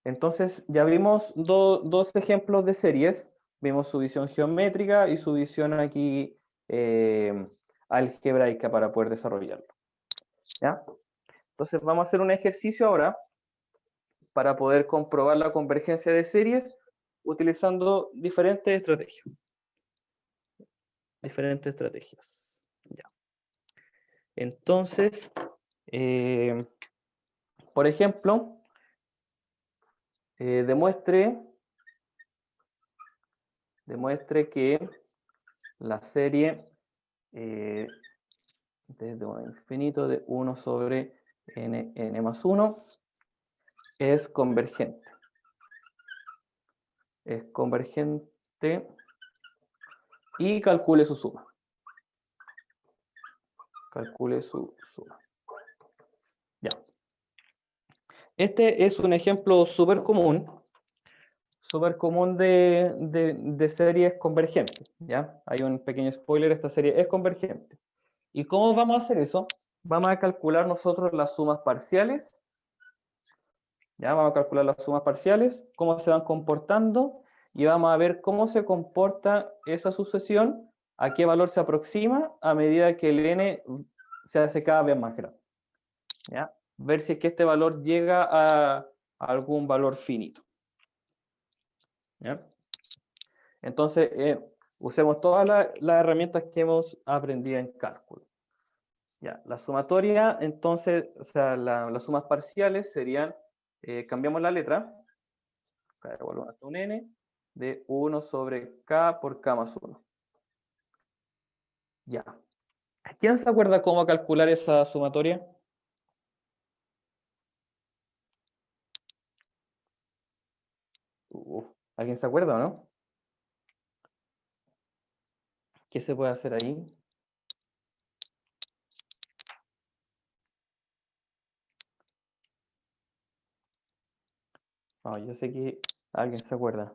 Entonces ya vimos dos ejemplos de series. Vimos su visión geométrica y su visión aquí algebraica para poder desarrollarlo. ¿Ya? Entonces vamos a hacer un ejercicio ahora para poder comprobar la convergencia de series utilizando diferentes estrategias. Ya. Entonces, por ejemplo, demuestre que la serie desde 1 a infinito de 1 sobre n más 1 es convergente. Es convergente y calcule su suma. Calcule su suma. Ya. Este es un ejemplo súper común de series convergentes. ¿Ya? Hay un pequeño spoiler, esta serie es convergente. ¿Y cómo vamos a hacer eso? Vamos a calcular nosotros las sumas parciales. Ya vamos a calcular las sumas parciales, cómo se van comportando, y vamos a ver cómo se comporta esa sucesión, a qué valor se aproxima a medida que el n se hace cada vez más grande. ¿Ya? Ver si es que este valor llega a algún valor finito. ¿Ya? Entonces, usemos todas las herramientas que hemos aprendido en cálculo. Ya, la sumatoria, entonces, o sea, las sumas parciales serían, cambiamos la letra, acá devuelvo hasta un n, de 1 sobre k por k más 1. Ya. ¿Quién se acuerda cómo calcular esa sumatoria? ¿Alguien se acuerda o no? ¿Qué se puede hacer ahí? No, yo sé que alguien se acuerda.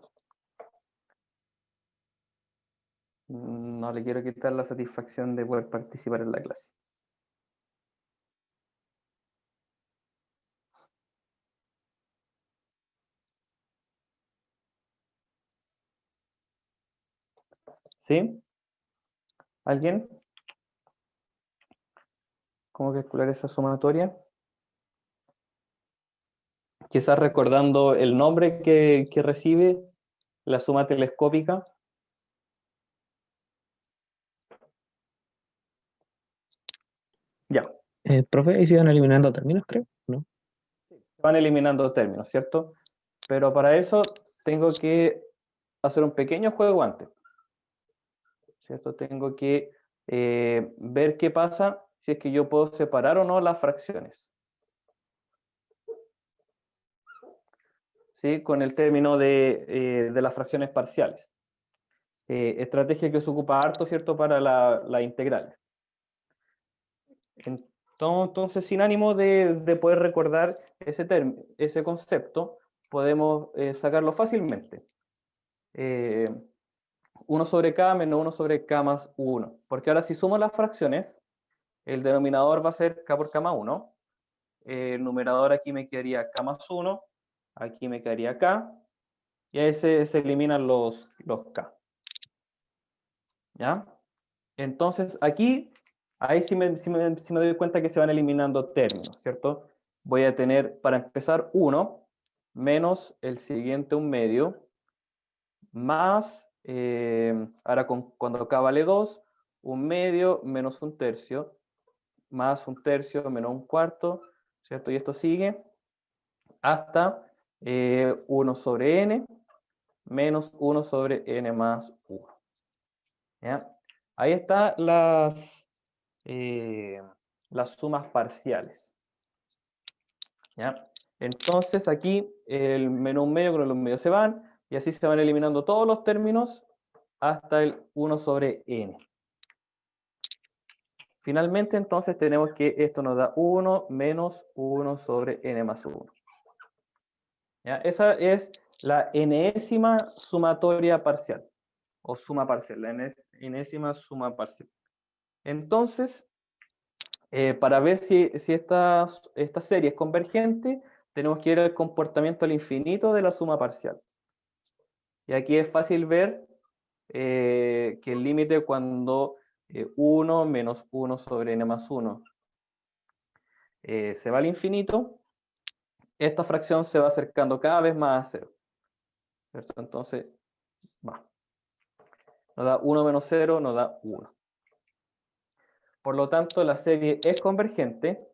No le quiero quitar la satisfacción de poder participar en la clase. ¿Sí? ¿Alguien? ¿Cómo calcular esa sumatoria? Quizás recordando el nombre que recibe la suma telescópica. Ya. Profe, ahí se iban eliminando términos, creo, ¿no? Se van eliminando términos, ¿cierto? Pero para eso tengo que hacer un pequeño juego antes, ¿cierto? Tengo que ver qué pasa si es que yo puedo separar o no las fracciones. ¿Sí? Con el término de las fracciones parciales. Estrategia que se ocupa harto, ¿cierto? Para la integral. Entonces, sin ánimo de poder recordar ese concepto, podemos sacarlo fácilmente. 1 sobre k menos 1 sobre k más 1. Porque ahora si sumo las fracciones, el denominador va a ser k por k más 1. El numerador aquí me quedaría k más 1. Aquí me quedaría k. Y ahí se eliminan los k. ¿Ya? Entonces aquí, ahí sí me doy cuenta que se van eliminando términos, ¿cierto? Voy a tener, para empezar, 1 menos el siguiente 1 medio, más, ahora cuando k vale 2, 1 medio menos 1 tercio, más 1 tercio menos 1 cuarto, ¿cierto? Y esto sigue hasta 1 sobre n menos 1 sobre n más 1. ¿Ya? Ahí están las sumas parciales. ¿Ya? Entonces aquí el menos 1 medio con los medios se van, y así se van eliminando todos los términos hasta el 1 sobre n. Finalmente, entonces, tenemos que esto nos da 1 menos 1 sobre n más 1. ¿Ya? Esa es la enésima sumatoria parcial, o suma parcial, la enésima suma parcial. Entonces, para ver si esta serie es convergente, tenemos que ir al comportamiento al infinito de la suma parcial. Y aquí es fácil ver que el límite cuando 1 menos 1 sobre n más 1 se va al infinito, esta fracción se va acercando cada vez más a 0. ¿Cierto? Entonces, va. Nos da 1 menos 0, nos da 1. Por lo tanto, la serie es convergente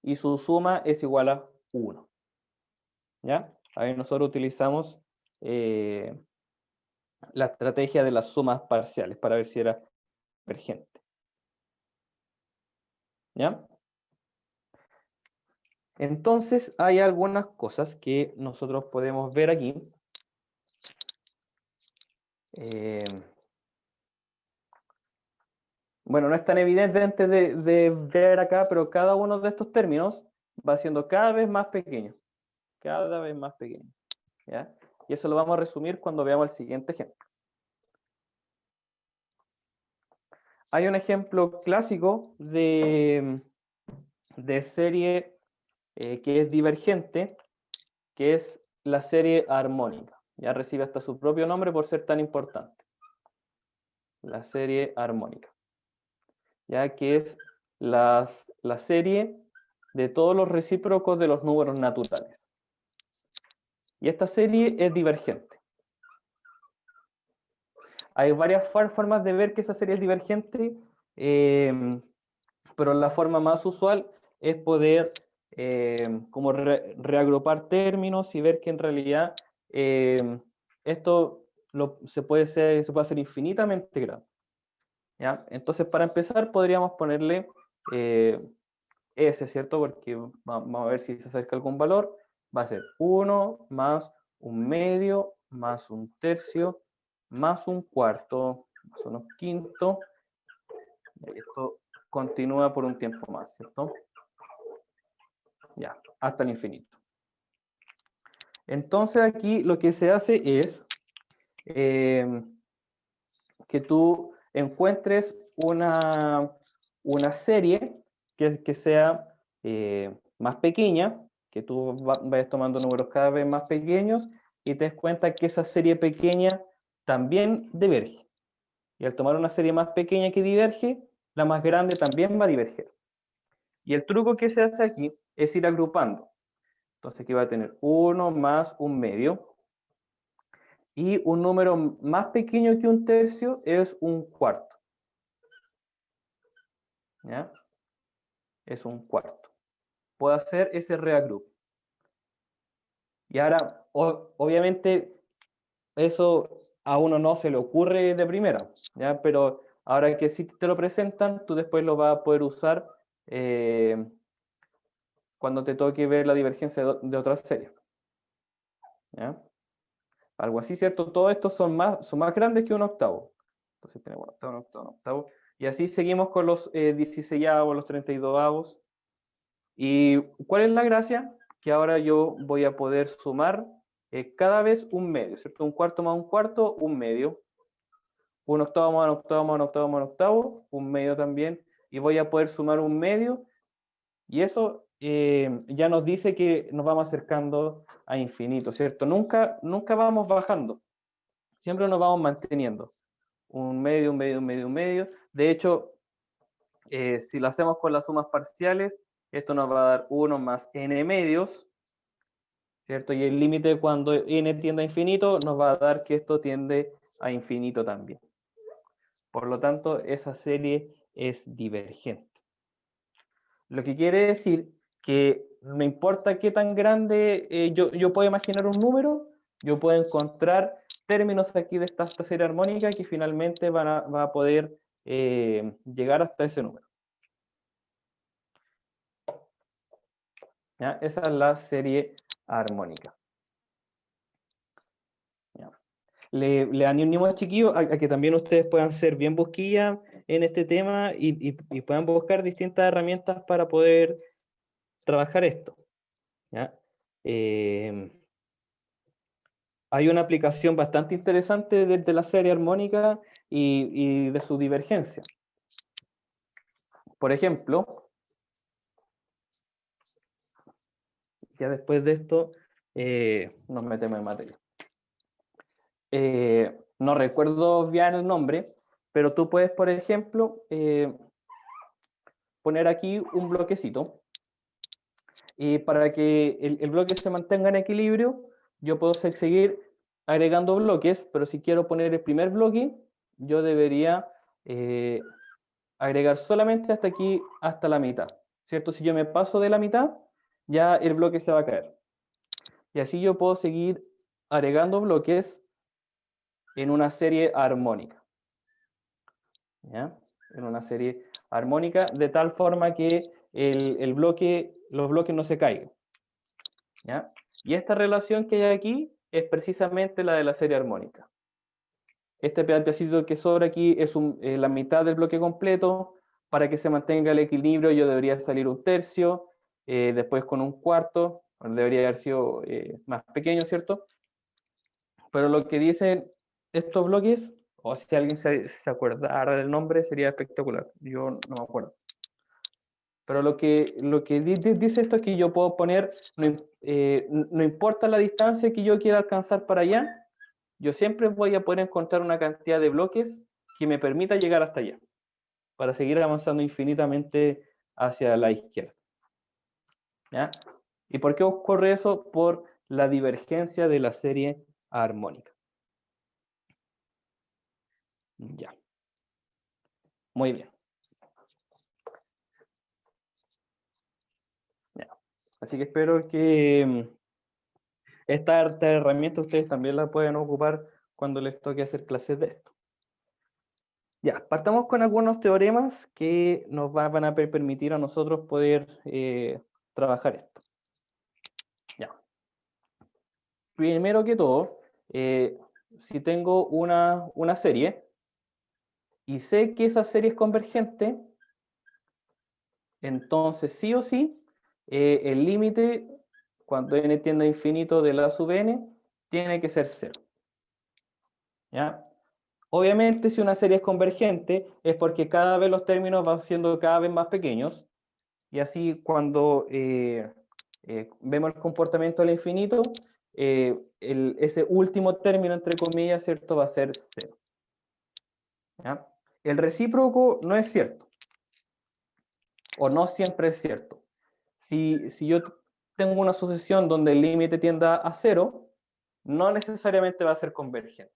y su suma es igual a 1. ¿Ya? Ahí nosotros utilizamos la estrategia de las sumas parciales para ver si era convergente. ¿Ya? Entonces, hay algunas cosas que nosotros podemos ver aquí. Bueno, no es tan evidente de ver acá, pero cada uno de estos términos va siendo cada vez más pequeño. Cada vez más pequeño. ¿Ya? Y eso lo vamos a resumir cuando veamos el siguiente ejemplo. Hay un ejemplo clásico de serie que es divergente, que es la serie armónica. Ya recibe hasta su propio nombre por ser tan importante. La serie armónica. Ya que es la serie de todos los recíprocos de los números naturales. Y esta serie es divergente. Hay varias formas de ver que esa serie es divergente, pero la forma más usual es poder como reagrupar términos y ver que en realidad esto se puede hacer infinitamente grande. ¿Ya? Entonces, para empezar, podríamos ponerle S, ¿cierto? Porque vamos a ver si se acerca algún valor. Va a ser 1 más un medio más un tercio más un cuarto más un quinto. Y esto continúa por un tiempo más, ¿cierto? Ya, hasta el infinito. Entonces aquí lo que se hace es que tú encuentres una serie que sea más pequeña, que tú vayas tomando números cada vez más pequeños y te des cuenta que esa serie pequeña también diverge. Y al tomar una serie más pequeña que diverge, la más grande también va a diverger. Y el truco que se hace aquí es ir agrupando. Entonces aquí va a tener 1 más un medio. Y un número más pequeño que un tercio es un cuarto. ¿Ya? Es un cuarto. Puedo hacer ese reagrupo. Y ahora, obviamente, eso a uno no se le ocurre de primera, ¿ya? Pero ahora que sí te lo presentan, tú después lo vas a poder usar cuando te toque ver la divergencia de otras series. ¿Ya? Algo así, ¿cierto? Todos estos son más grandes que un octavo. Entonces tenemos octavo, un octavo, un octavo. Y así seguimos con los 16avos, los 32avos. ¿Y cuál es la gracia? Que ahora yo voy a poder sumar cada vez un medio, ¿cierto? Un cuarto más un cuarto, un medio. Un octavo más un octavo más un octavo más un octavo, un medio también. Y voy a poder sumar un medio. Y eso ya nos dice que nos vamos acercando a infinito, ¿cierto? Nunca vamos bajando. Siempre nos vamos manteniendo. Un medio, un medio, un medio, un medio. De hecho, si lo hacemos con las sumas parciales, esto nos va a dar 1 más n medios, ¿cierto? Y el límite cuando n tiende a infinito nos va a dar que esto tiende a infinito también. Por lo tanto, esa serie es divergente. Lo que quiere decir que no importa qué tan grande yo puedo imaginar un número, yo puedo encontrar términos aquí de esta serie armónica que finalmente va a poder llegar hasta ese número. ¿Ya? Esa es la serie armónica. ¿Ya? Le animamos, chiquillos, a que también ustedes puedan ser bien busquillas en este tema y puedan buscar distintas herramientas para poder trabajar esto. ¿Ya? Hay una aplicación bastante interesante de la serie armónica y de su divergencia. Por ejemplo, Ya después de esto, nos metemos en materia. No recuerdo bien el nombre, pero tú puedes, por ejemplo, poner aquí un bloquecito. Y para que el bloque se mantenga en equilibrio, yo puedo seguir agregando bloques, pero si quiero poner el primer bloque, yo debería agregar solamente hasta aquí, hasta la mitad, ¿cierto? Si yo me paso de la mitad, ya el bloque se va a caer. Y así yo puedo seguir agregando bloques en una serie armónica. ¿Ya? En una serie armónica, de tal forma que los bloques no se caigan. ¿Ya? Y esta relación que hay aquí es precisamente la de la serie armónica. Este pedacito que sobra aquí es la mitad del bloque completo. Para que se mantenga el equilibrio yo debería salir un tercio, después con un cuarto, debería haber sido más pequeño, ¿cierto? Pero lo que dicen estos bloques, o si alguien se acordara del nombre, sería espectacular. Yo no me acuerdo. Pero lo que dice esto es que yo puedo poner, no importa la distancia que yo quiera alcanzar para allá, yo siempre voy a poder encontrar una cantidad de bloques que me permita llegar hasta allá, para seguir avanzando infinitamente hacia la izquierda. ¿Ya? ¿Y por qué ocurre eso? Por la divergencia de la serie armónica. Ya. Muy bien. Ya. Así que espero que esta herramienta ustedes también la pueden ocupar cuando les toque hacer clases de esto. Ya, partamos con algunos teoremas que nos van a permitir a nosotros poder trabajar esto. Ya. Primero que todo, si tengo una serie y sé que esa serie es convergente, entonces sí o sí, el límite cuando n tiende a infinito de la sub n tiene que ser 0. ¿Ya? Obviamente, si una serie es convergente, es porque cada vez los términos van siendo cada vez más pequeños, y así cuando vemos el comportamiento al infinito, ese último término, entre comillas, ¿cierto?, va a ser 0. ¿Ya? El recíproco no es cierto, o no siempre es cierto. Si yo tengo una sucesión donde el límite tienda a 0, no necesariamente va a ser convergente,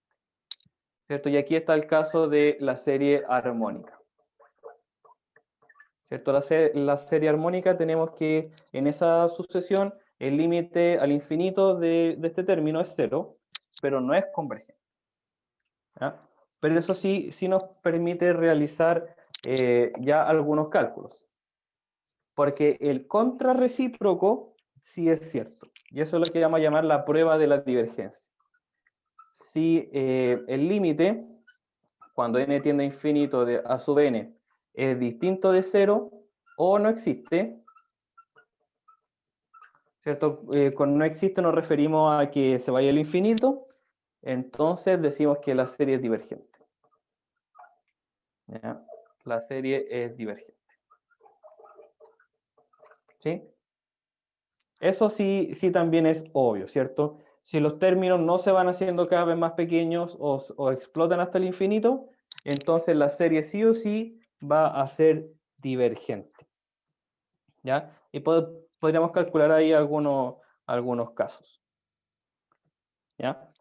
¿cierto? Y aquí está el caso de la serie armónica. ¿Cierto? La serie armónica tenemos que en esa sucesión el límite al infinito de este término es 0, pero no es convergente. ¿Ya? Pero eso sí nos permite realizar ya algunos cálculos. Porque el contrarrecíproco sí es cierto. Y eso es lo que vamos a llamar la prueba de la divergencia. Si el límite, cuando n tiende a infinito de a sub n, es distinto de 0 o no existe, ¿cierto? Con no existe nos referimos a que se vaya al infinito, entonces decimos que la serie es divergente. ¿Ya? La serie es divergente. ¿Sí? Eso sí también es obvio, ¿cierto? Si los términos no se van haciendo cada vez más pequeños o explotan hasta el infinito, entonces la serie sí o sí va a ser divergente. ¿Ya? Y podríamos calcular ahí algunos casos. ¿Ya?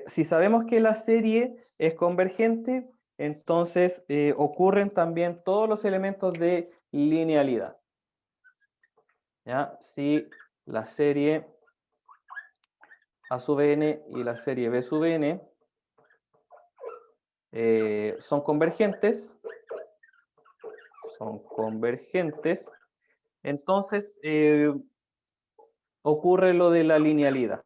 Si sabemos que la serie es convergente, entonces ocurren también todos los elementos de linealidad. ¿Ya? Si la serie A sub n y la serie B sub n son convergentes, entonces ocurre lo de la linealidad.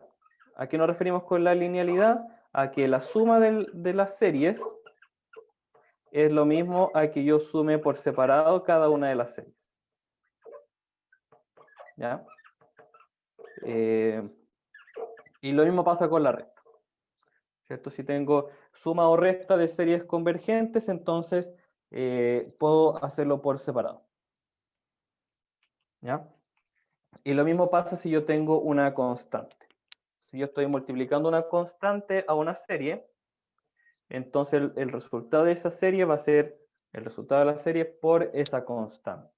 ¿A qué nos referimos con la linealidad? A que la suma de las series es lo mismo a que yo sume por separado cada una de las series. ¿Ya? Y lo mismo pasa con la resta. ¿Cierto? Si tengo suma o resta de series convergentes, entonces puedo hacerlo por separado. ¿Ya? Y lo mismo pasa si yo tengo una constante. Si yo estoy multiplicando una constante a una serie, entonces el resultado de esa serie va a ser el resultado de la serie por esa constante.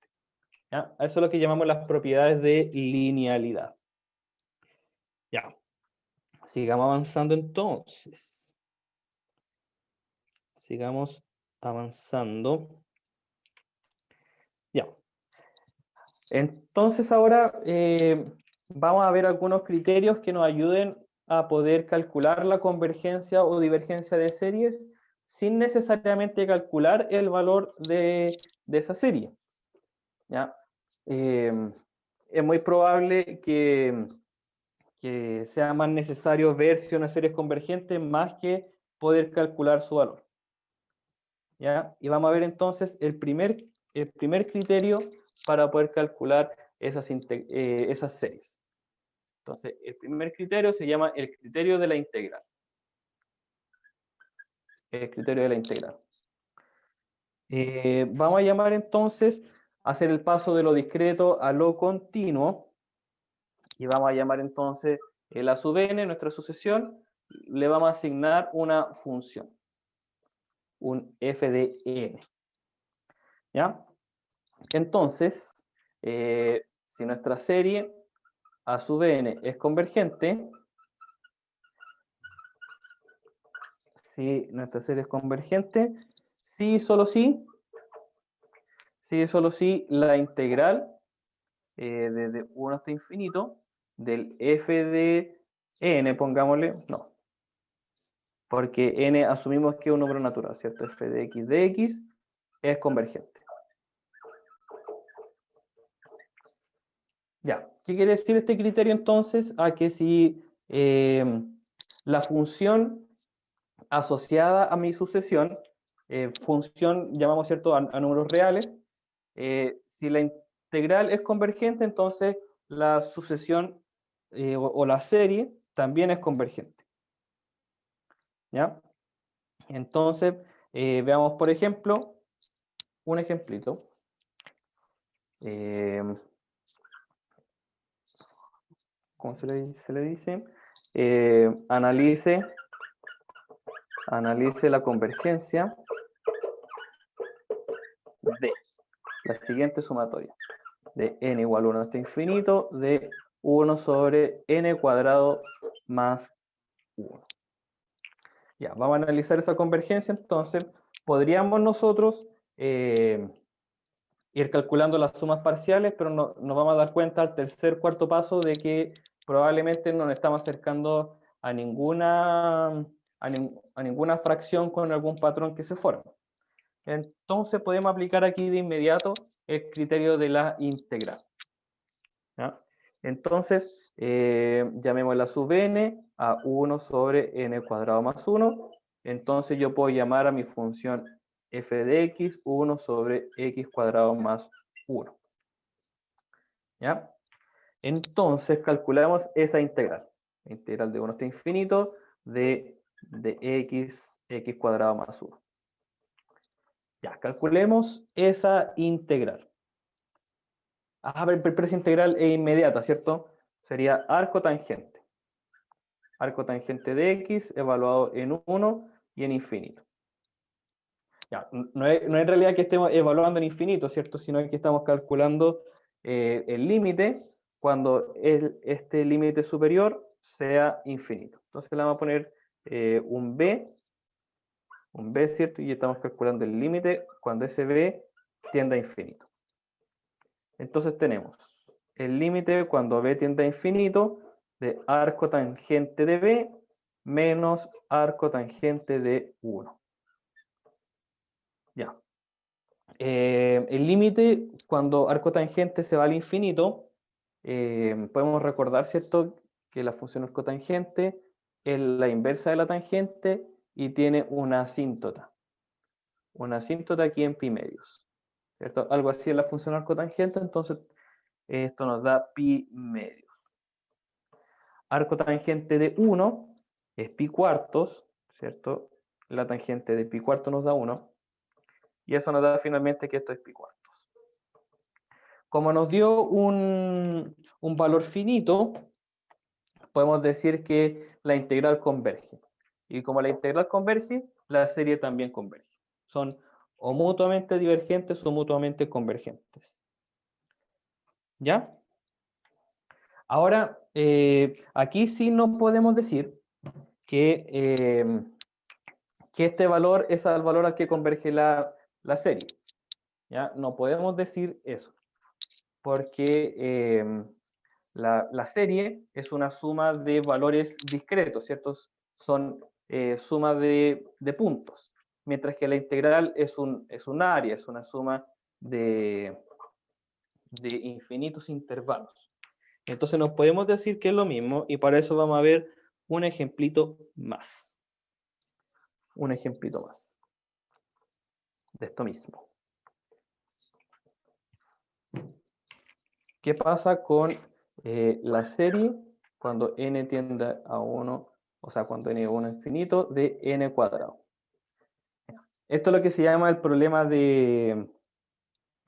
¿Ya? Eso es lo que llamamos las propiedades de linealidad. Ya. Sigamos avanzando entonces. Sigamos avanzando. Ya. Entonces ahora vamos a ver algunos criterios que nos ayuden a poder calcular la convergencia o divergencia de series sin necesariamente calcular el valor de esa serie. ¿Ya? Es muy probable que sea más necesario ver si una serie es convergente más que poder calcular su valor. ¿Ya? Y vamos a ver entonces el primer criterio para poder calcular esas series. Entonces, el primer criterio se llama el criterio de la integral. El criterio de la integral. Vamos a llamar entonces a hacer el paso de lo discreto a lo continuo. Y vamos a llamar entonces el a sub n, nuestra sucesión, le vamos a asignar una función, un f de n. ¿Ya? Entonces, si nuestra serie a sub n es convergente, si nuestra serie es convergente, sí y solo sí, la integral desde 1 hasta infinito del f de n, pongámosle, no, porque n asumimos que es un número natural, ¿cierto? F de x es convergente. Ya, ¿qué quiere decir este criterio entonces? A que si la función asociada a mi sucesión, función llamamos, ¿cierto?, a números reales, si la integral es convergente, entonces la sucesión o la serie también es convergente. ¿Ya? Entonces, veamos, por ejemplo, un ejemplito. ¿Cómo se le dice? Analice la convergencia de la siguiente sumatoria. De n igual 1 hasta infinito, de 1 sobre n cuadrado más 1. Ya, vamos a analizar esa convergencia, entonces podríamos nosotros ir calculando las sumas parciales, pero nos vamos a dar cuenta al tercer, cuarto paso de que probablemente no nos estamos acercando a ninguna fracción con algún patrón que se forme. Entonces podemos aplicar aquí de inmediato el criterio de la integral. ¿Ya? Entonces, llamémosla sub n a 1 sobre n cuadrado más 1. Entonces yo puedo llamar a mi función f de x 1 sobre x cuadrado más 1. ¿Ya? Entonces calculamos esa integral. Integral de 1 hasta infinito de x cuadrado más 1. Ya, calculemos esa integral. Pero esa integral es inmediata, ¿cierto? Sería arco tangente. Arco tangente de x evaluado en 1 y en infinito. Ya, no es en realidad que estemos evaluando en infinito, ¿cierto? Sino que estamos calculando el límite cuando este límite superior sea infinito. Entonces le vamos a poner un b, ¿cierto? Y estamos calculando el límite cuando ese b tiende a infinito. Entonces tenemos el límite cuando b tiende a infinito de arco tangente de b menos arco tangente de 1. Ya. El límite cuando arco tangente se va al infinito, podemos recordar, ¿cierto?, que la función arco tangente es la inversa de la tangente y tiene una asíntota. Una asíntota aquí en pi medios. ¿Cierto? Algo así es la función arco tangente, entonces esto nos da pi medios. Arco tangente de 1 es pi cuartos, ¿cierto? La tangente de pi cuartos nos da 1. Y eso nos da finalmente que esto es pi cuartos. como nos dio un valor finito, podemos decir que la integral converge. Y como la integral converge, la serie también converge. Son o mutuamente divergentes o mutuamente convergentes. ¿Ya? Ahora, aquí sí no podemos decir que este valor es el valor al que converge la serie. ¿Ya? No podemos decir eso, porque la serie es una suma de valores discretos, ¿cierto? Son sumas de puntos, mientras que la integral es un área, es una suma de infinitos intervalos. Entonces nos podemos decir que es lo mismo y para eso vamos a ver un ejemplito más. Un ejemplito más de esto mismo. ¿Qué pasa con la serie cuando n tiende a 1, o sea, cuando n es 1 infinito, de n cuadrado? Esto es lo que se llama el problema de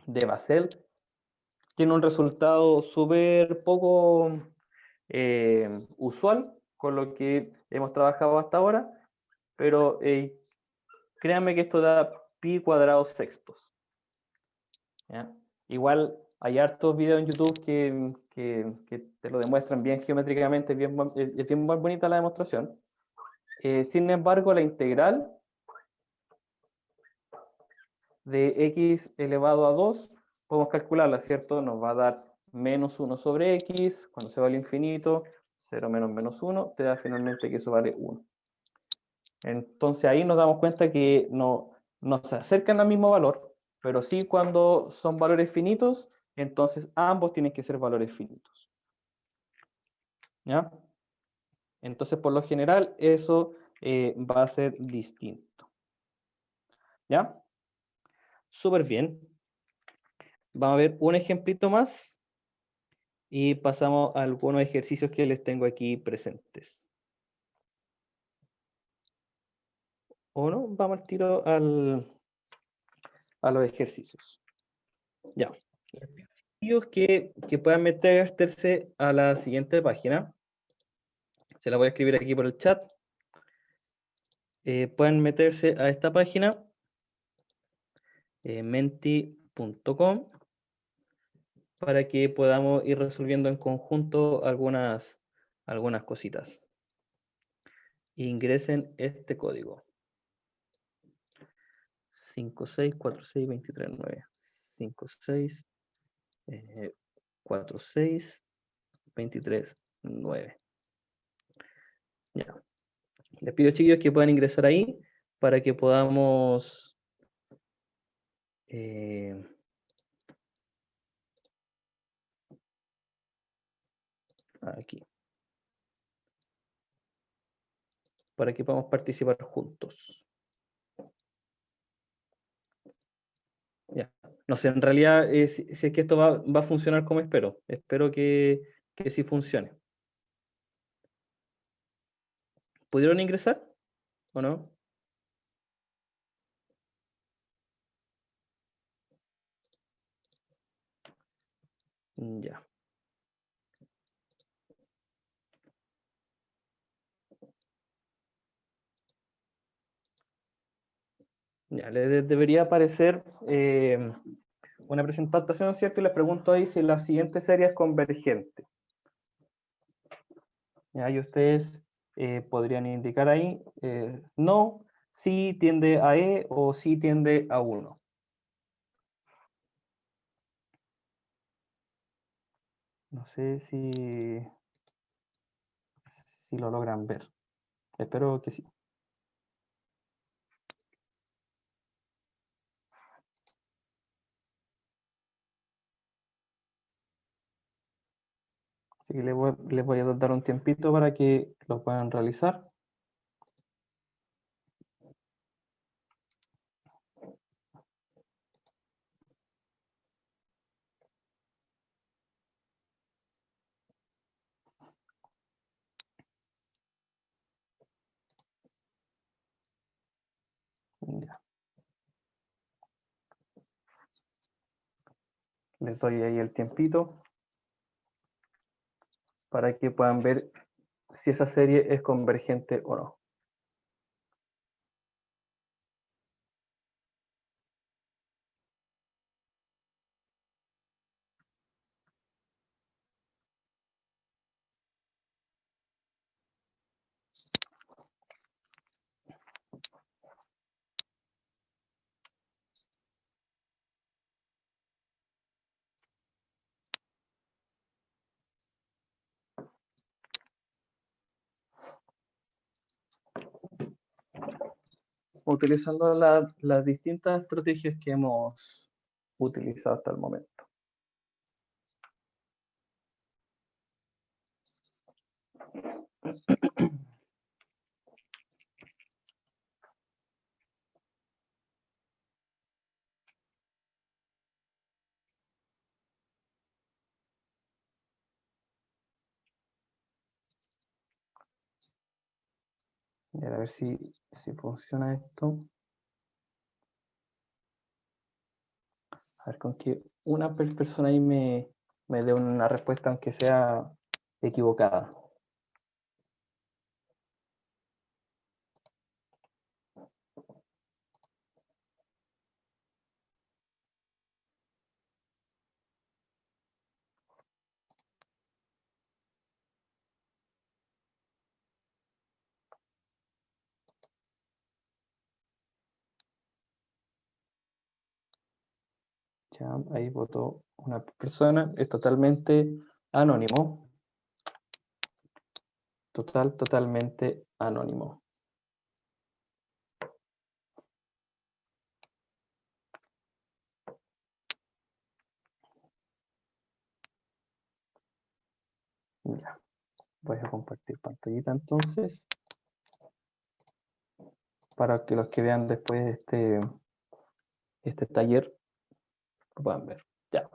Basel. Tiene un resultado súper poco usual con lo que hemos trabajado hasta ahora, pero créanme que esto da pi cuadrados sextos. ¿Ya? Igual hay hartos videos en YouTube que te lo demuestran bien geométricamente, es bien bonita la demostración. Sin embargo, la integral de x elevado a 2, podemos calcularla, ¿cierto? Nos va a dar menos 1 sobre x, cuando se va al infinito, 0 menos menos 1, te da finalmente que eso vale 1. Entonces ahí nos damos cuenta que no se acercan al mismo valor, pero sí cuando son valores finitos, entonces ambos tienen que ser valores finitos. ¿Ya? Entonces, por lo general, eso va a ser distinto. ¿Ya? Súper bien. Vamos a ver un ejemplito más y pasamos a algunos ejercicios que les tengo aquí presentes. ¿O no? Vamos al tiro a los ejercicios. Ya. Que puedan meterse a la siguiente página. Se la voy a escribir aquí por el chat. Pueden meterse a esta página, menti.com, para que podamos ir resolviendo en conjunto algunas cositas. Ingresen este código. 5646239. 5646239. Ya. Les pido, chiquillos, que puedan ingresar ahí para que podamos aquí, para que podamos participar juntos. Ya. No sé, en realidad, si es que esto va a funcionar como espero. Espero que sí funcione. ¿Pudieron ingresar o no? Ya. Ya, les debería aparecer una presentación, ¿cierto? Y les pregunto ahí si la siguiente serie es convergente. Ya, y ustedes podrían indicar ahí, no, sí tiende a E o sí tiende a 1. No sé si lo logran ver. Espero que sí. Así que les voy a dar un tiempito para que lo puedan realizar. Ya. Les doy ahí el tiempito para que puedan ver si esa serie es convergente o no. Utilizando las distintas estrategias que hemos utilizado hasta el momento. Y a ver si funciona esto. A ver, con que una persona ahí me dé una respuesta, aunque sea equivocada. Ya, ahí votó una persona, es totalmente anónimo. Totalmente anónimo. Ya, voy a compartir pantallita entonces, para que los que vean después este taller lo puedan ver. Ya.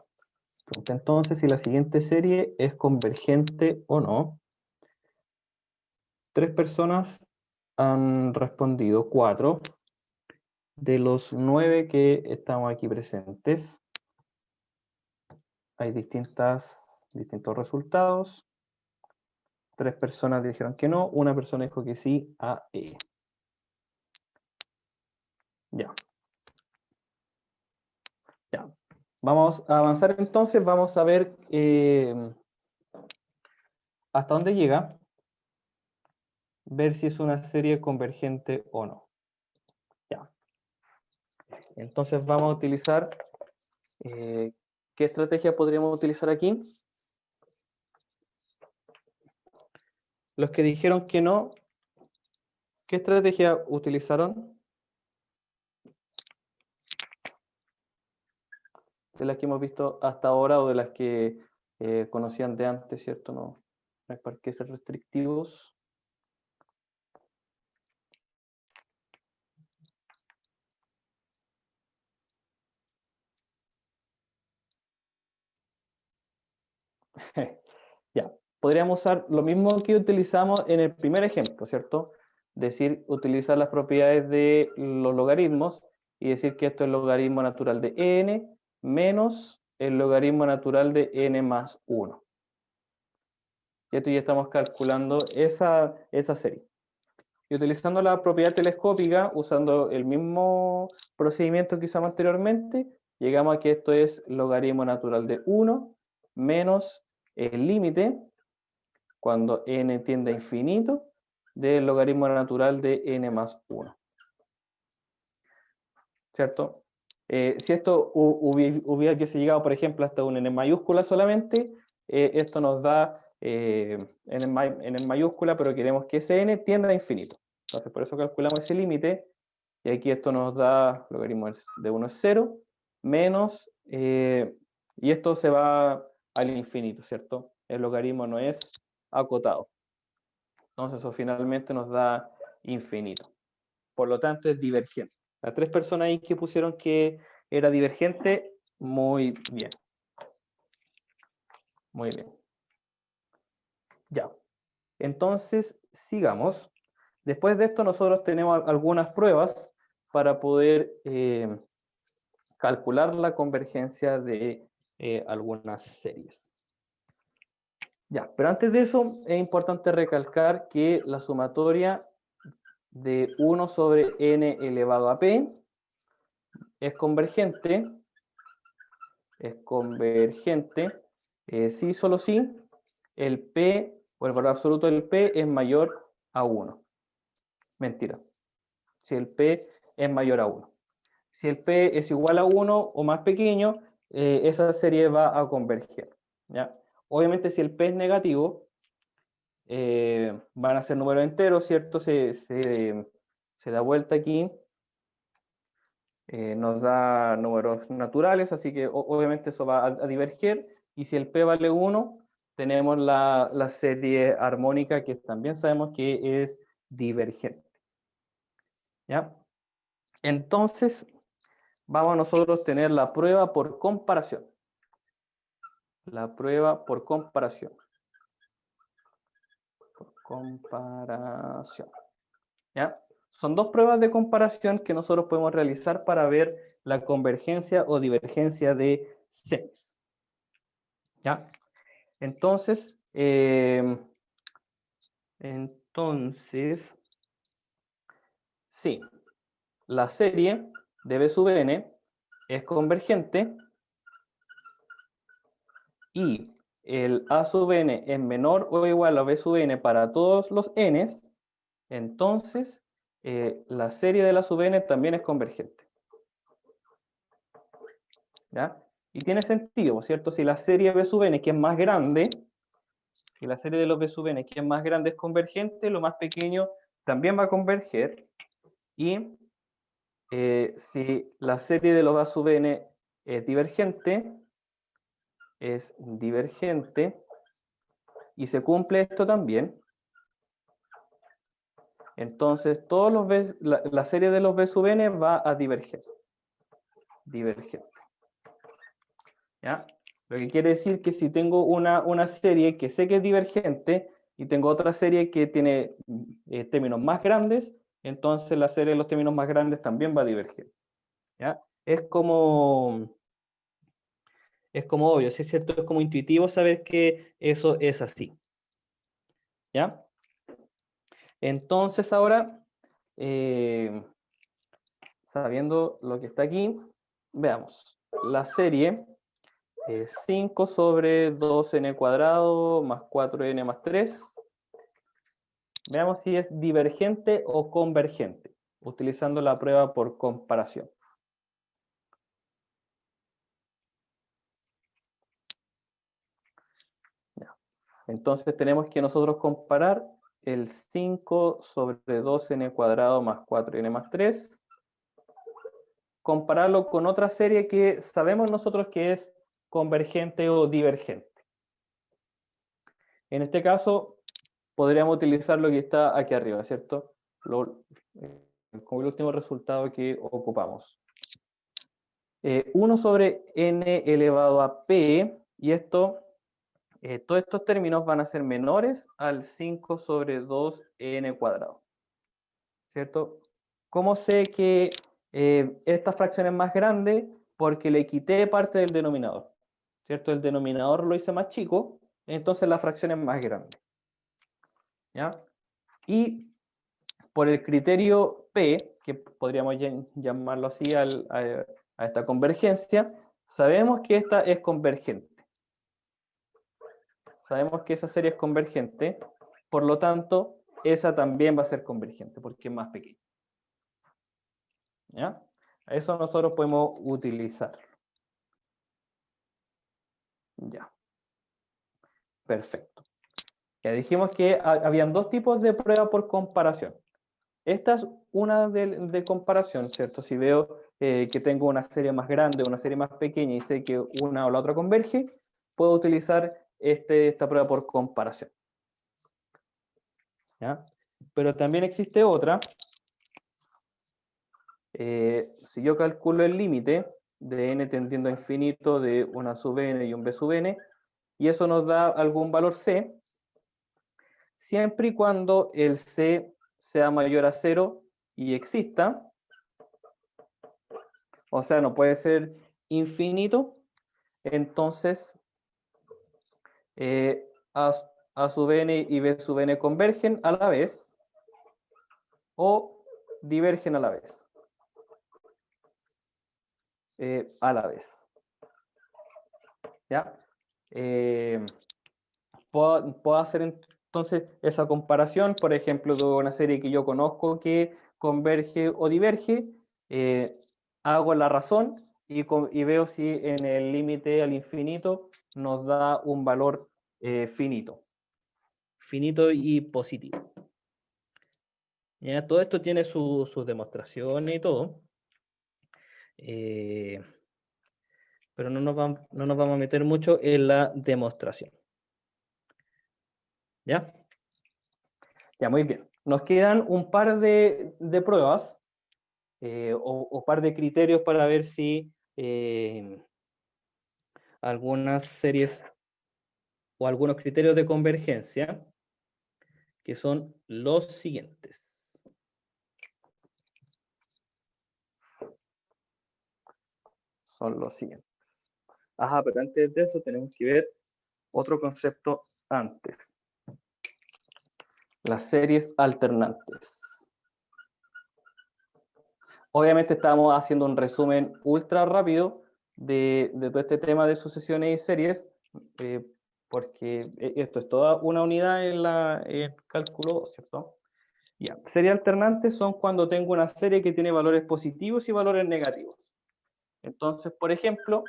Entonces, si la siguiente serie es convergente o no. 3 personas han respondido, 4 de los 9 que estamos aquí presentes. Hay distintos resultados. 3 personas dijeron que no, una persona dijo que sí a E. Ya. Ya. Vamos a avanzar entonces, vamos a ver hasta dónde llega, ver si es una serie convergente o no. Ya. Entonces vamos a utilizar, ¿qué estrategia podríamos utilizar aquí? Los que dijeron que no, ¿qué estrategia utilizaron? De las que hemos visto hasta ahora o de las que conocían de antes, ¿cierto? No hay por qué ser restrictivos. Ya, podríamos usar lo mismo que utilizamos en el primer ejemplo, ¿cierto? Decir, utilizar las propiedades de los logaritmos y decir que esto es el logaritmo natural de n menos el logaritmo natural de n más 1. Y esto ya estamos calculando esa serie. Y utilizando la propiedad telescópica, usando el mismo procedimiento que usamos anteriormente, llegamos a que esto es logaritmo natural de 1 menos el límite, cuando n tiende a infinito, del logaritmo natural de n más 1. ¿Cierto? Si esto hubiese llegado, por ejemplo, hasta un n mayúscula solamente, esto nos da n mayúscula, pero queremos que ese n tienda a infinito. Entonces, por eso calculamos ese límite, y aquí esto nos da, logaritmo de 1 es 0, menos, y esto se va al infinito, ¿cierto? El logaritmo no es acotado. Entonces, eso finalmente nos da infinito. Por lo tanto, es divergente. Las 3 personas ahí que pusieron que era divergente, muy bien. Muy bien. Ya. Entonces, sigamos. Después de esto, nosotros tenemos algunas pruebas para poder calcular la convergencia de algunas series. Ya, pero antes de eso es importante recalcar que la sumatoria de 1 sobre n elevado a p es convergente, si solo si el p o el valor absoluto del p es mayor a 1. Mentira. Si el p es mayor a 1. Si el p es igual a 1 o más pequeño, esa serie va a converger, ¿ya? Obviamente si el p es negativo, van a ser números enteros, ¿cierto? Se da vuelta aquí, nos da números naturales, así que obviamente eso va a diverger, y si el p vale 1, tenemos la serie armónica, que también sabemos que es divergente, ¿ya? Entonces, vamos a nosotros tener la prueba por comparación. La prueba por comparación. ¿Ya? Son dos pruebas de comparación que nosotros podemos realizar para ver la convergencia o divergencia de series. ¿Ya? Entonces, sí, la serie de B sub n es convergente y el A sub n es menor o igual a B sub n para todos los n's, entonces la serie de la sub n también es convergente. ¿Ya? Y tiene sentido, ¿cierto? Si la serie B sub n, que es más grande, si la serie de los B sub n, que es más grande, es convergente, lo más pequeño también va a converger. Y si la serie de los A sub n es divergente, y se cumple esto también, entonces todos los B, la serie de los B sub n va a diverger. Divergente. ¿Ya? Lo que quiere decir que si tengo una serie que sé que es divergente y tengo otra serie que tiene términos más grandes, entonces la serie de los términos más grandes también va a diverger. ¿Ya? Es como obvio, ¿sí es cierto? Es como intuitivo saber que eso es así. ¿Ya? Entonces ahora, sabiendo lo que está aquí, veamos. La serie 5 sobre 2n cuadrado más 4n más 3. Veamos si es divergente o convergente, utilizando la prueba por comparación. Ya. Entonces tenemos que nosotros comparar el 5 sobre 2n cuadrado más 4n más 3, compararlo con otra serie que sabemos nosotros que es convergente o divergente. En este caso, podríamos utilizar lo que está aquí arriba, ¿cierto? Como el último resultado que ocupamos. 1 sobre n elevado a p, y esto, todos estos términos van a ser menores al 5 sobre 2n cuadrado, ¿cierto? ¿Cómo sé que esta fracción es más grande? Porque le quité parte del denominador, ¿cierto? El denominador lo hice más chico, entonces la fracción es más grande, ¿ya? Y por el criterio P, que podríamos llamarlo así a esta convergencia, sabemos que esta es convergente. Sabemos que esa serie es convergente, por lo tanto, esa también va a ser convergente, porque es más pequeña. ¿Ya? Eso nosotros podemos utilizar. Ya. Perfecto. Ya dijimos que habían dos tipos de prueba por comparación. Esta es una de comparación, ¿cierto? Si veo que tengo una serie más grande, una serie más pequeña y sé que una o la otra converge, puedo utilizar esta prueba por comparación. ¿Ya? Pero también existe otra. Si yo calculo el límite de n tendiendo a infinito de una sub n y un b sub n, y eso nos da algún valor c, siempre y cuando el c sea mayor a 0 y exista, o sea, no puede ser infinito, entonces A sub n y B sub n convergen a la vez o divergen a la vez. A la vez. ¿Ya? Puedo hacer entonces esa comparación, por ejemplo, de una serie que yo conozco que converge o diverge, hago la razón y veo si en el límite al infinito nos da un valor finito y positivo. ¿Ya? Todo esto tiene sus demostraciones y todo, pero no nos vamos a meter mucho en la demostración. ¿Ya? Ya, muy bien. Nos quedan un par de pruebas o par de criterios para ver si algunas series o algunos criterios de convergencia, que son los siguientes. Son los siguientes. Ajá, pero antes de eso tenemos que ver otro concepto antes. Las series alternantes. Obviamente estamos haciendo un resumen ultra rápido de todo este tema de sucesiones y series, porque esto es toda una unidad en el cálculo, ¿cierto? Ya. Series alternantes son cuando tengo una serie que tiene valores positivos y valores negativos. Entonces, por ejemplo,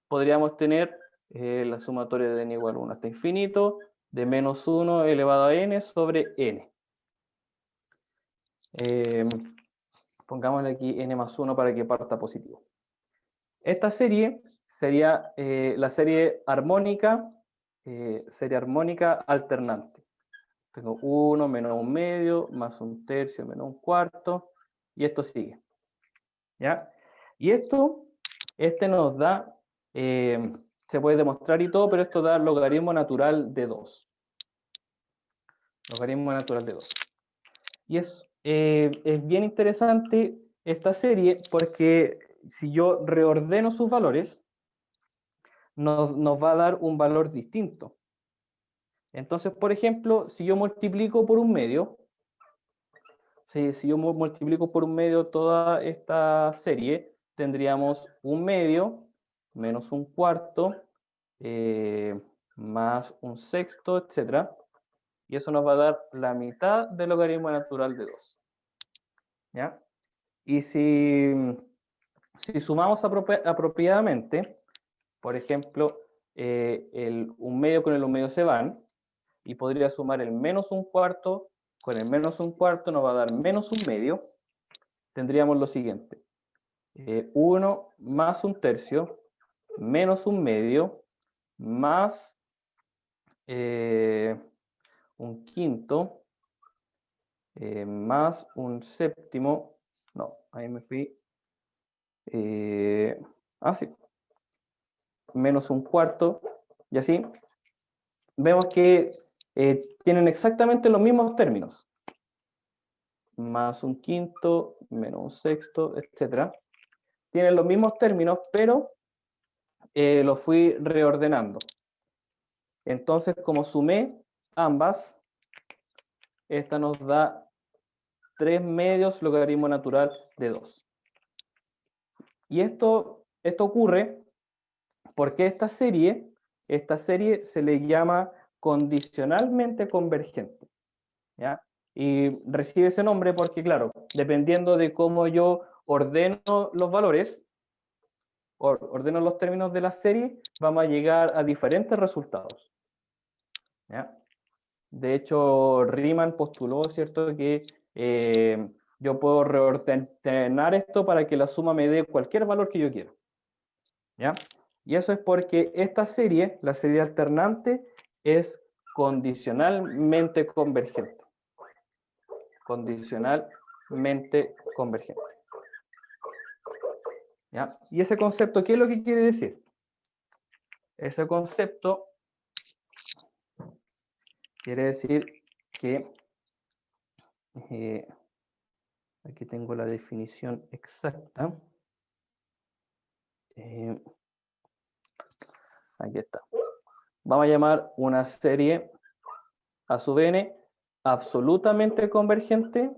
podríamos tener la sumatoria de n igual a 1 hasta infinito, de menos 1 elevado a n sobre n. Pongámosle aquí n más 1 para que parta positivo. Esta serie sería la serie armónica alternante. Tengo 1 menos 1 medio, más 1 tercio, menos 1 cuarto, y esto sigue. ¿Ya? Y este nos da, se puede demostrar y todo, pero esto da logaritmo natural de 2. Logaritmo natural de 2. Y es bien interesante esta serie porque si yo reordeno sus valores, nos va a dar un valor distinto. Entonces, por ejemplo, si yo multiplico por un medio, si yo multiplico por un medio toda esta serie, tendríamos un medio menos un cuarto más un sexto, etc. Y eso nos va a dar la mitad del logaritmo natural de 2. ¿Ya? Y si sumamos apropiadamente, por ejemplo, un medio con el un medio se van, y podría sumar el menos un cuarto con el menos un cuarto, nos va a dar menos un medio. Tendríamos lo siguiente: 1 más un tercio, menos un medio, más un quinto, más un séptimo. No, ahí me fui. Sí. Menos un cuarto, y así. Vemos que tienen exactamente los mismos términos. Más un quinto, menos un sexto, etc. Tienen los mismos términos, pero los fui reordenando. Entonces, como sumé ambas, esta nos da 3 medios logaritmo natural de 2. Y esto ocurre porque esta serie se le llama condicionalmente convergente. ¿Ya? Y recibe ese nombre porque, claro, dependiendo de cómo yo ordeno los valores, ordeno los términos de la serie, vamos a llegar a diferentes resultados. ¿Ya? De hecho, Riemann postuló, ¿cierto?, que yo puedo reordenar esto para que la suma me dé cualquier valor que yo quiera. ¿Ya? Y eso es porque esta serie, la serie alternante, es condicionalmente convergente. Condicionalmente convergente. ¿Ya? Y ese concepto, ¿qué es lo que quiere decir? Ese concepto quiere decir que, aquí tengo la definición exacta. Aquí está. Vamos a llamar una serie a sub n absolutamente convergente,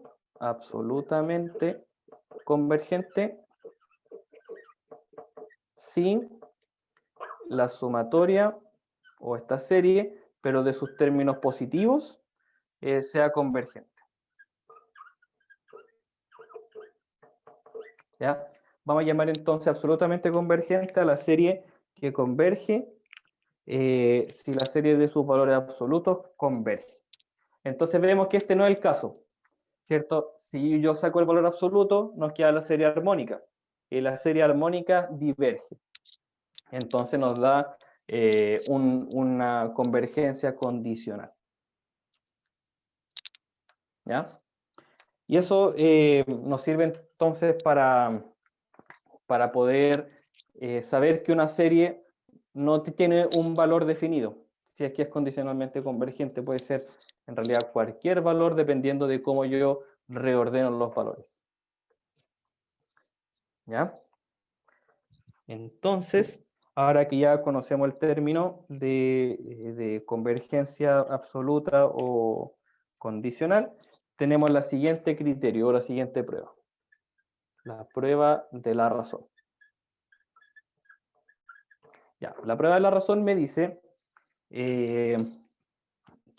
si la sumatoria o esta serie, pero de sus términos positivos, sea convergente. ¿Ya? Vamos a llamar entonces absolutamente convergente a la serie que converge si la serie de sus valores absolutos converge. Entonces vemos que este no es el caso, ¿cierto? Si yo saco el valor absoluto, nos queda la serie armónica, y la serie armónica diverge. Entonces nos da una convergencia condicional. ¿Ya? Y eso nos sirve entonces para poder saber que una serie no tiene un valor definido. Si es que es condicionalmente convergente, puede ser en realidad cualquier valor dependiendo de cómo yo reordeno los valores. ¿Ya? Entonces, ahora que ya conocemos el término de convergencia absoluta o condicional, tenemos la siguiente criterio o la siguiente prueba. La prueba de la razón. Ya, la prueba de la razón me dice que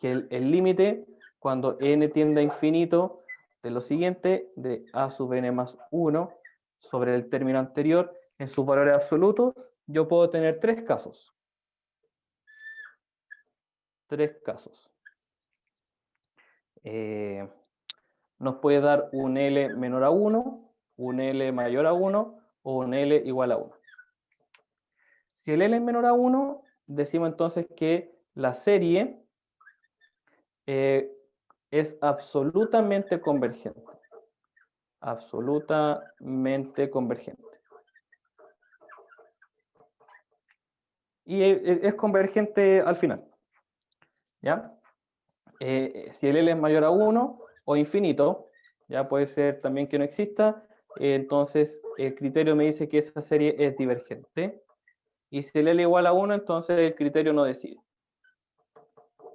el límite cuando n tiende a infinito de lo siguiente, de a sub n más 1 sobre el término anterior, en sus valores absolutos, yo puedo tener tres casos. Nos puede dar un L menor a 1, un L mayor a 1 o un L igual a 1. Si el L es menor a 1, decimos entonces que la serie es absolutamente convergente. Y es convergente al final. ¿Ya? Si el L es mayor a 1 o infinito, ya puede ser también que no exista, entonces el criterio me dice que esa serie es divergente. Y si el L igual a 1, entonces el criterio no decide.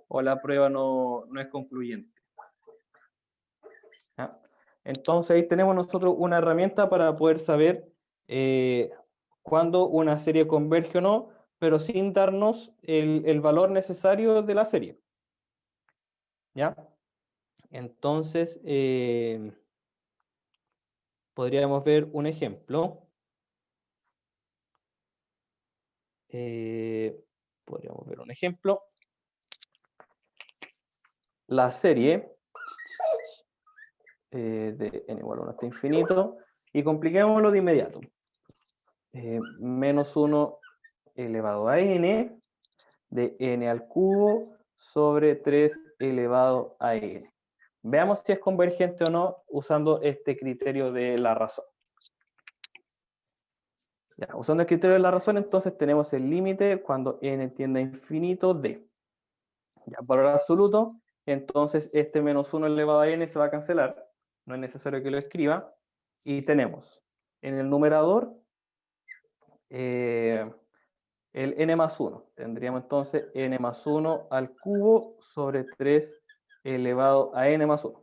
O la prueba no es concluyente. ¿Ya? Entonces ahí tenemos nosotros una herramienta para poder saber cuándo una serie converge o no, pero sin darnos el valor necesario de la serie. ¿Ya? Entonces, podríamos ver un ejemplo. La serie de n igual a 1 hasta infinito, y compliquémoslo de inmediato. Menos 1 elevado a n, de n al cubo, sobre 3 elevado a n. Veamos si es convergente o no usando este criterio de la razón. Ya, usando el criterio de la razón, entonces tenemos el límite cuando n tiende a infinito de ya, valor absoluto, entonces este menos 1 elevado a n se va a cancelar, no es necesario que lo escriba, y tenemos en el numerador el n más 1, tendríamos entonces n más 1 al cubo sobre 3 elevado a n más 1.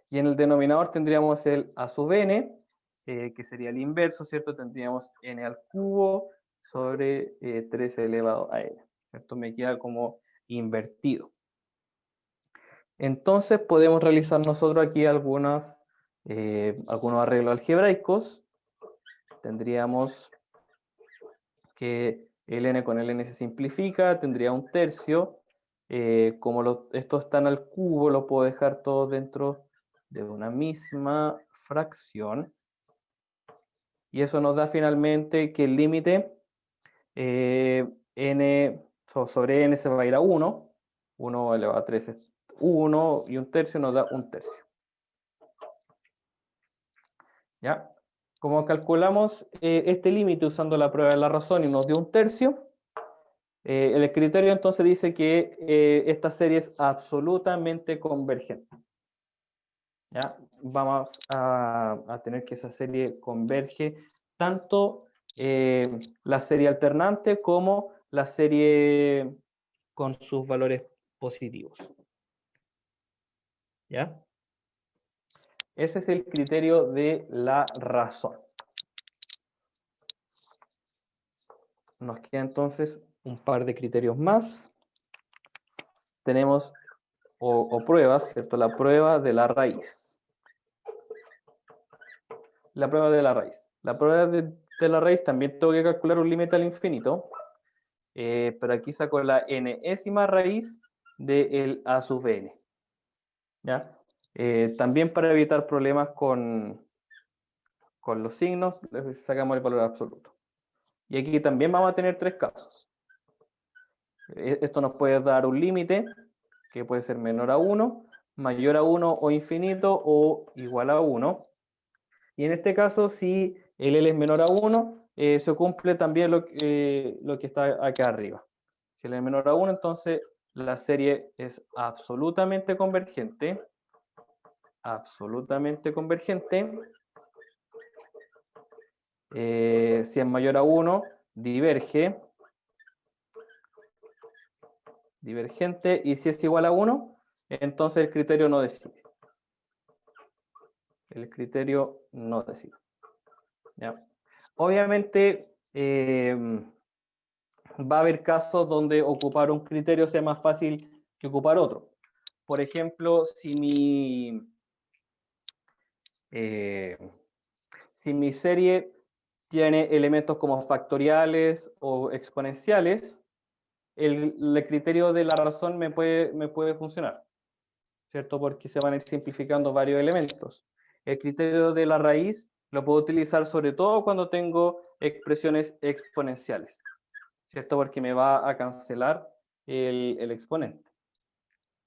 Y en el denominador tendríamos el a sub n, que sería el inverso, ¿cierto? Tendríamos n al cubo sobre 3 elevado a n. Esto me queda como invertido. Entonces podemos realizar nosotros aquí algunos arreglos algebraicos. Tendríamos que el n con el n se simplifica, tendría un tercio. Como estos están al cubo, lo puedo dejar todos dentro de una misma fracción. Y eso nos da finalmente que el límite n sobre n se va a ir a 1. 1 elevado a 3 es 1 y un tercio nos da un tercio. ¿Ya? Como calculamos este límite usando la prueba de la razón y nos dio un tercio, el criterio entonces dice que esta serie es absolutamente convergente. ¿Ya? Vamos a tener que esa serie converge tanto la serie alternante como la serie con sus valores positivos. ¿Ya? Ese es el criterio de la razón. Nos queda entonces un par de criterios más. Tenemos o pruebas, ¿cierto? La prueba de la raíz. La prueba de la raíz. La prueba de la raíz también tengo que calcular un límite al infinito, pero aquí saco la enésima raíz del a sub n. ¿Ya? También para evitar problemas con los signos, sacamos el valor absoluto. Y aquí también vamos a tener tres casos. Esto nos puede dar un límite, que puede ser menor a 1, mayor a 1 o infinito o igual a 1. Y en este caso, si el L es menor a 1, se cumple también lo que está acá arriba. Si L es menor a 1, entonces la serie es absolutamente convergente. Absolutamente convergente. Si es mayor a 1, diverge. Divergente. Y si es igual a 1, entonces el criterio no decide. El criterio no decide. ¿Ya? Obviamente, va a haber casos donde ocupar un criterio sea más fácil que ocupar otro. Por ejemplo, si mi serie tiene elementos como factoriales o exponenciales, el criterio de la razón me puede funcionar, ¿cierto? Porque se van a ir simplificando varios elementos. El criterio de la raíz lo puedo utilizar sobre todo cuando tengo expresiones exponenciales, ¿cierto? Porque me va a cancelar el exponente.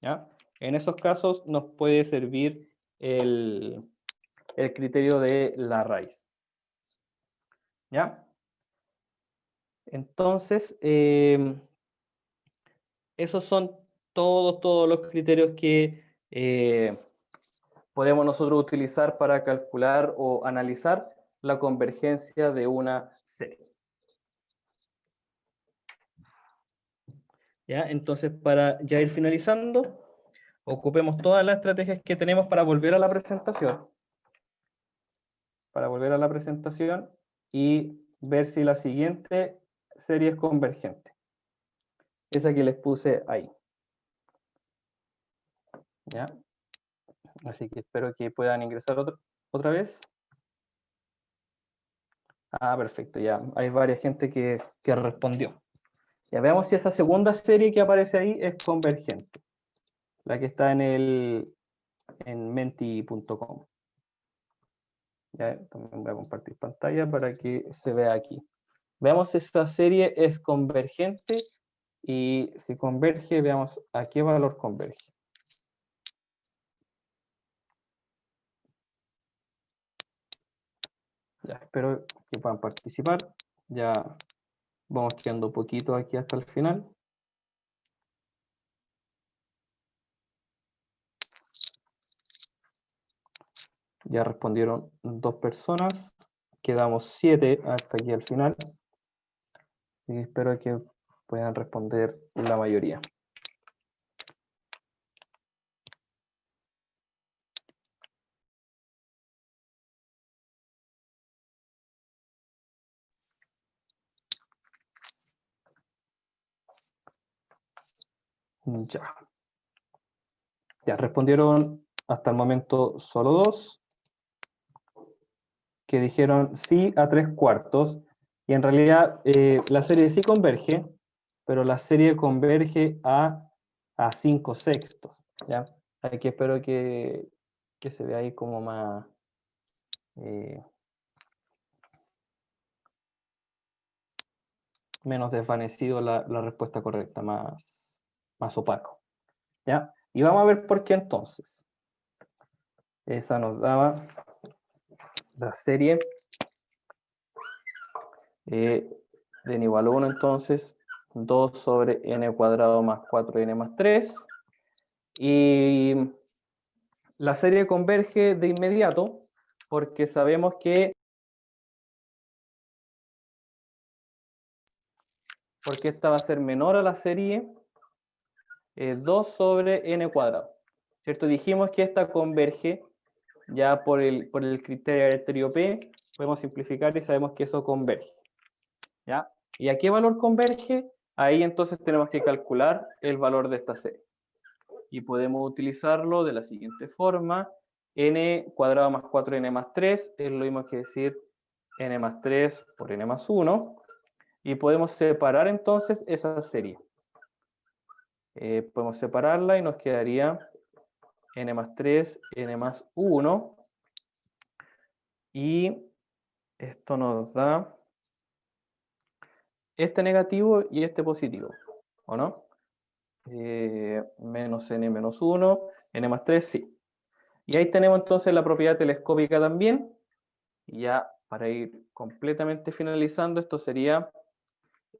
¿Ya? En esos casos nos puede servir el criterio de la raíz. ¿Ya? Entonces, esos son todos los criterios que podemos nosotros utilizar para calcular o analizar la convergencia de una serie. ¿Ya? Entonces, para ya ir finalizando, ocupemos todas las estrategias que tenemos para volver a la presentación. Para volver a la presentación y ver si la siguiente serie es convergente. Esa que les puse ahí. ¿Ya? Así que espero que puedan ingresar otra vez. Ah, perfecto, ya. Hay varias gente que respondió. Ya veamos si esa segunda serie que aparece ahí es convergente. La que está en menti.com. Ya, también voy a compartir pantalla para que se vea aquí. Veamos si esta serie es convergente y si converge, veamos a qué valor converge. Ya, espero que puedan participar. Ya vamos quedando poquito aquí hasta el final. Ya respondieron 2 personas. Quedamos 7 hasta aquí al final. Y espero que puedan responder la mayoría. Ya. Ya respondieron hasta el momento solo 2, que dijeron sí a 3/4. Y en realidad la serie sí converge, pero la serie converge a 5/6. ¿Ya? Aquí espero que se vea ahí como más... menos desvanecido la respuesta correcta, más opaco. ¿Ya? Y vamos a ver por qué entonces. Esa nos daba la serie de n igual a 1, entonces 2 sobre n cuadrado más 4n más 3. Y la serie converge de inmediato porque sabemos que porque esta va a ser menor a la serie 2 sobre n cuadrado. ¿Cierto? Dijimos que esta converge ya por el criterio aleatorio P, podemos simplificar y sabemos que eso converge. ¿Ya? ¿Y a qué valor converge? Ahí entonces tenemos que calcular el valor de esta serie. Y podemos utilizarlo de la siguiente forma. N cuadrado más 4n más 3 es lo mismo que decir n más 3 por n más 1. Y podemos separar entonces esa serie. Podemos separarla y nos quedaría n más 3, n más 1. Y esto nos da este negativo y este positivo, ¿o no? Menos n menos 1, n más 3, sí. Y ahí tenemos entonces la propiedad telescópica también. Y ya para ir completamente finalizando, esto sería,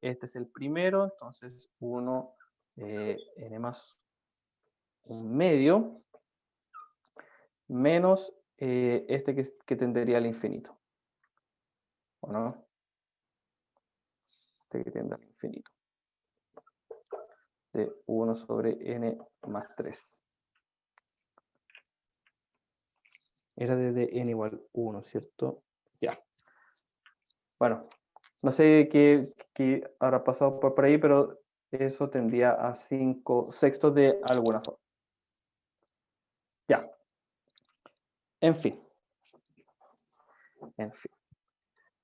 este es el primero, entonces 1, n más 1/2, menos este que tendería al infinito, ¿o no? Este que tiende al infinito. De 1 sobre n más 3. Era desde n igual 1, ¿cierto? Ya. Bueno, no sé qué habrá pasado por ahí, pero eso tendría a 5/6 de alguna forma. Ya. En fin.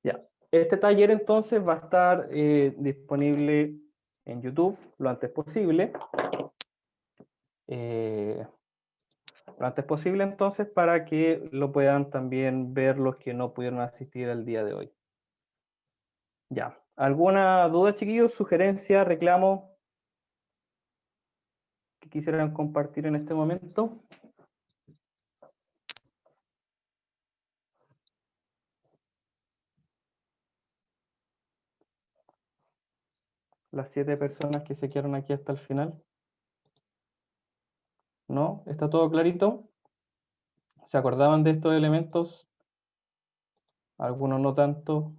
Ya. Este taller entonces va a estar disponible en YouTube lo antes posible. Lo antes posible entonces para que lo puedan también ver los que no pudieron asistir el día de hoy. Ya. ¿Alguna duda, chiquillos? ¿Sugerencia? ¿Reclamo? ¿Que quisieran compartir en este momento? Las 7 personas que se quedaron aquí hasta el final. ¿No? ¿Está todo clarito? ¿Se acordaban de estos elementos? Algunos no tanto.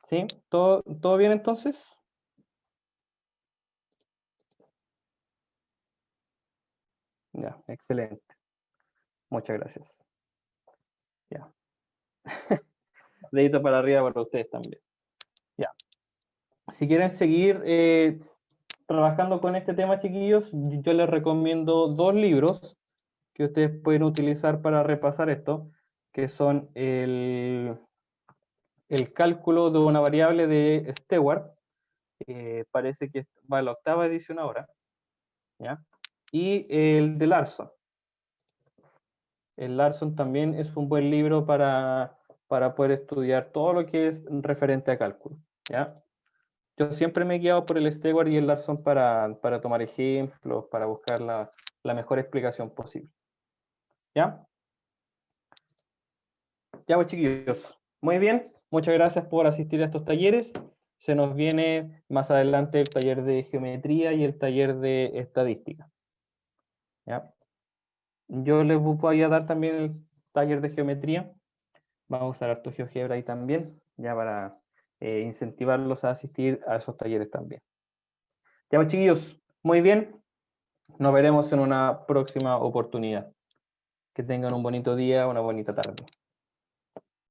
¿Sí? ¿Todo bien entonces? Ya, excelente. Muchas gracias. Ya. Dedito para arriba para ustedes también. Ya. Si quieren seguir trabajando con este tema, chiquillos, yo les recomiendo 2 libros que ustedes pueden utilizar para repasar esto, que son el cálculo de una variable de Stewart, parece que va a la 8ª edición ahora, ¿ya? Y el de Larson. El Larson también es un buen libro para poder estudiar todo lo que es referente a cálculo, ¿ya? Yo siempre me he guiado por el Stewart y el Larson para tomar ejemplos, para buscar la mejor explicación posible. ¿Ya? Ya, pues, chiquillos. Muy bien. Muchas gracias por asistir a estos talleres. Se nos viene más adelante el taller de geometría y el taller de estadística. ¿Ya? Yo les voy a dar también el taller de geometría. Vamos a usar harto GeoGebra ahí también, ya para incentivarlos a asistir a esos talleres también. Ya, pues, chiquillos, muy bien. Nos veremos en una próxima oportunidad. Que tengan un bonito día, una bonita tarde.